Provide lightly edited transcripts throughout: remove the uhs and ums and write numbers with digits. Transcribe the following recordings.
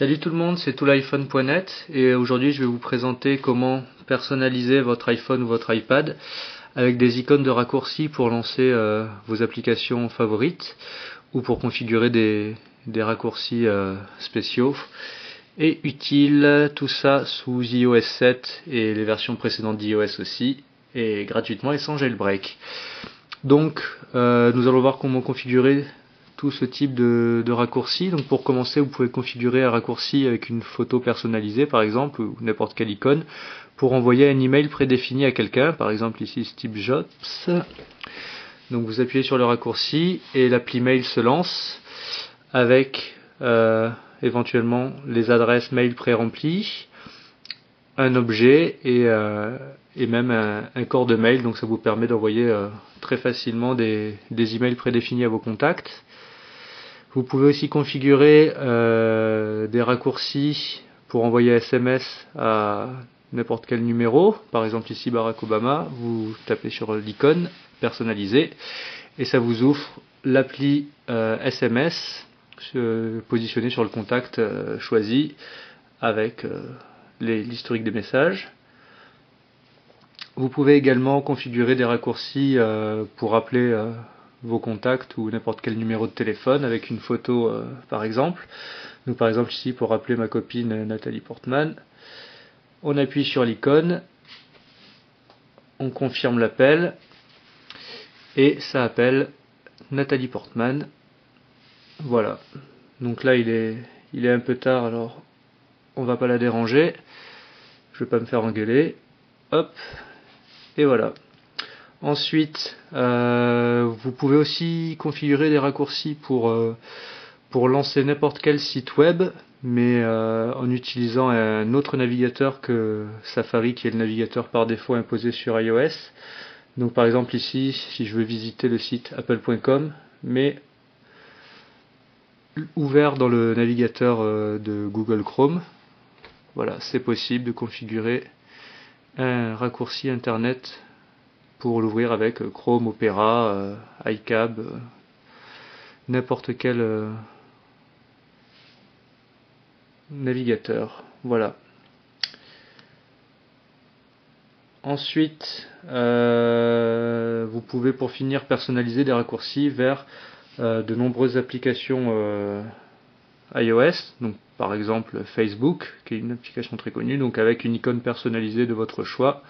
Salut tout le monde, c'est tooliphone.net et aujourd'hui je vais vous présenter comment personnaliser votre iPhone ou votre iPad avec des icônes de raccourcis pour lancer vos applications favorites ou pour configurer des raccourcis spéciaux et utiles, tout ça sous iOS 7 et les versions précédentes d'iOS aussi, et gratuitement et sans jailbreak. Donc nous allons voir comment configurer tout ce type de raccourci. Donc pour commencer, vous pouvez configurer un raccourci avec une photo personnalisée par exemple, ou n'importe quelle icône, pour envoyer un email prédéfini à quelqu'un, par exemple ici Steve Jobs. Donc vous appuyez sur le raccourci et l'appli mail se lance avec éventuellement les adresses mail pré-remplies, un objet et même un corps de mail. Donc ça vous permet d'envoyer très facilement des emails prédéfinis à vos contacts. Vous pouvez aussi configurer des raccourcis pour envoyer SMS à n'importe quel numéro. Par exemple ici Barack Obama, vous tapez sur l'icône personnalisée et ça vous ouvre l'appli SMS positionnée sur le contact choisi avec l'historique des messages. Vous pouvez également configurer des raccourcis pour appeler vos contacts ou n'importe quel numéro de téléphone avec une photo par exemple. Donc par exemple ici pour appeler ma copine Nathalie Portman, on appuie sur l'icône, on confirme l'appel et ça appelle Nathalie Portman. Voilà. Donc là il est un peu tard, alors on va pas la déranger. Je vais pas me faire engueuler. Hop. Et voilà. Ensuite, vous pouvez aussi configurer des raccourcis pour lancer n'importe quel site web, mais en utilisant un autre navigateur que Safari, qui est le navigateur par défaut imposé sur iOS. Donc par exemple ici, si je veux visiter le site apple.com, mais ouvert dans le navigateur de Google Chrome, voilà, c'est possible de configurer un raccourci internet pour l'ouvrir avec Chrome, Opera, iCab, n'importe quel navigateur. Voilà. Ensuite, vous pouvez pour finir personnaliser des raccourcis vers de nombreuses applications iOS, donc par exemple Facebook, qui est une application très connue, donc avec une icône personnalisée de votre choix,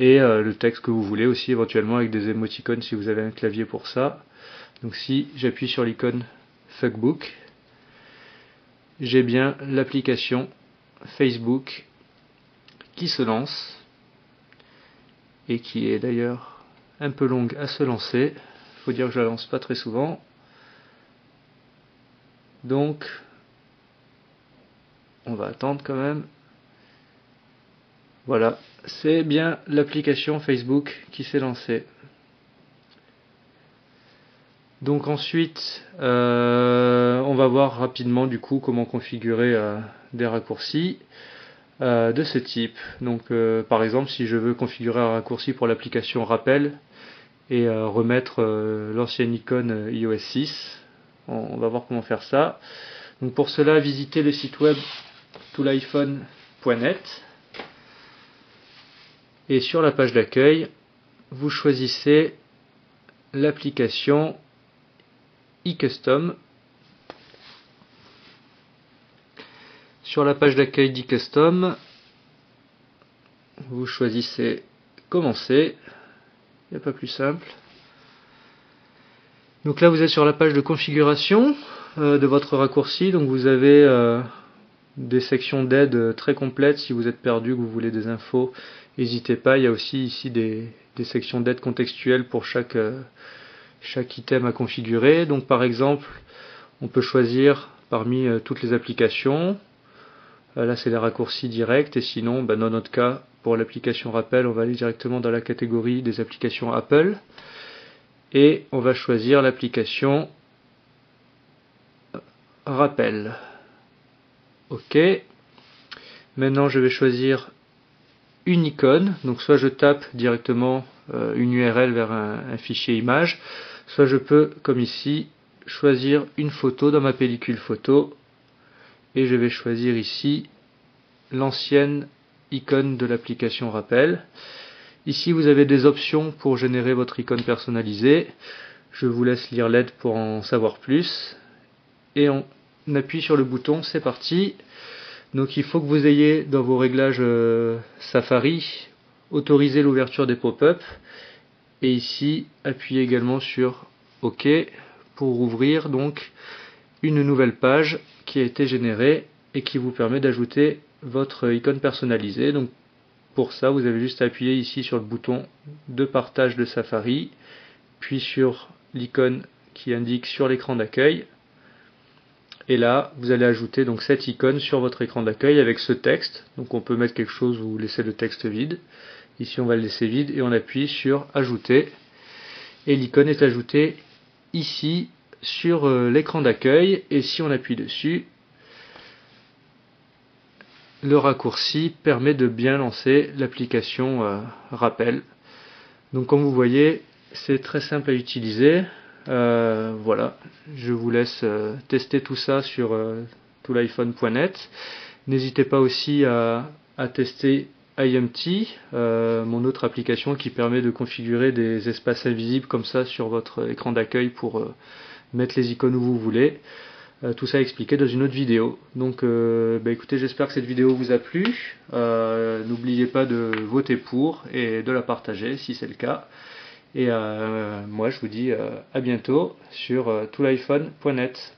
et le texte que vous voulez aussi, éventuellement avec des émoticônes si vous avez un clavier pour ça. Donc si j'appuie sur l'icône Fuckbook, j'ai bien l'application Facebook qui se lance, et qui est d'ailleurs un peu longue à se lancer. Il faut dire que je la lance pas très souvent. Donc on va attendre quand même. Voilà, c'est bien l'application Facebook qui s'est lancée. Donc ensuite, on va voir rapidement du coup comment configurer des raccourcis de ce type. Donc par exemple, si je veux configurer un raccourci pour l'application Rappel et remettre l'ancienne icône iOS 6, on va voir comment faire ça. Donc pour cela, visitez le site web tooliphone.net. Et sur la page d'accueil, vous choisissez l'application iCustom. Sur la page d'accueil d'iCustom, vous choisissez Commencer. Il n'y a pas plus simple. Donc là, vous êtes sur la page de configuration de votre raccourci. Donc vous avez des sections d'aide très complètes. Si vous êtes perdu, que vous voulez des infos, n'hésitez pas. Il y a aussi ici des sections d'aide contextuelles pour chaque item à configurer. Donc par exemple, on peut choisir parmi toutes les applications. Là c'est les raccourcis directs, et sinon dans notre cas, pour l'application Rappel, on va aller directement dans la catégorie des applications Apple et on va choisir l'application Rappel. Ok. Maintenant je vais choisir une icône, donc soit je tape directement une URL vers un fichier image, soit je peux, comme ici, choisir une photo dans ma pellicule photo et je vais choisir ici l'ancienne icône de l'application rappel. Ici vous avez des options pour générer votre icône personnalisée. Je vous laisse lire l'aide pour en savoir plus. Et on appuie sur le bouton, c'est parti. Donc il faut que vous ayez dans vos réglages Safari autorisé l'ouverture des pop-up. Et ici, appuyez également sur OK pour ouvrir donc une nouvelle page qui a été générée et qui vous permet d'ajouter votre icône personnalisée. Donc pour ça, vous avez juste à appuyer ici sur le bouton de partage de Safari, puis sur l'icône qui indique sur l'écran d'accueil. Et là, vous allez ajouter donc cette icône sur votre écran d'accueil avec ce texte. Donc on peut mettre quelque chose ou laisser le texte vide. Ici, on va le laisser vide et on appuie sur ajouter. Et l'icône est ajoutée ici sur l'écran d'accueil. Et si on appuie dessus, le raccourci permet de bien lancer l'application rappel. Donc comme vous voyez, c'est très simple à utiliser. Voilà, je vous laisse tester tout ça sur tooliphone.net. N'hésitez pas aussi à tester IMT, mon autre application qui permet de configurer des espaces invisibles comme ça sur votre écran d'accueil pour mettre les icônes où vous voulez. Tout ça expliqué dans une autre vidéo. Donc écoutez, j'espère que cette vidéo vous a plu. N'oubliez pas de voter pour et de la partager si c'est le cas. Et moi je vous dis à bientôt sur tooliphone.net.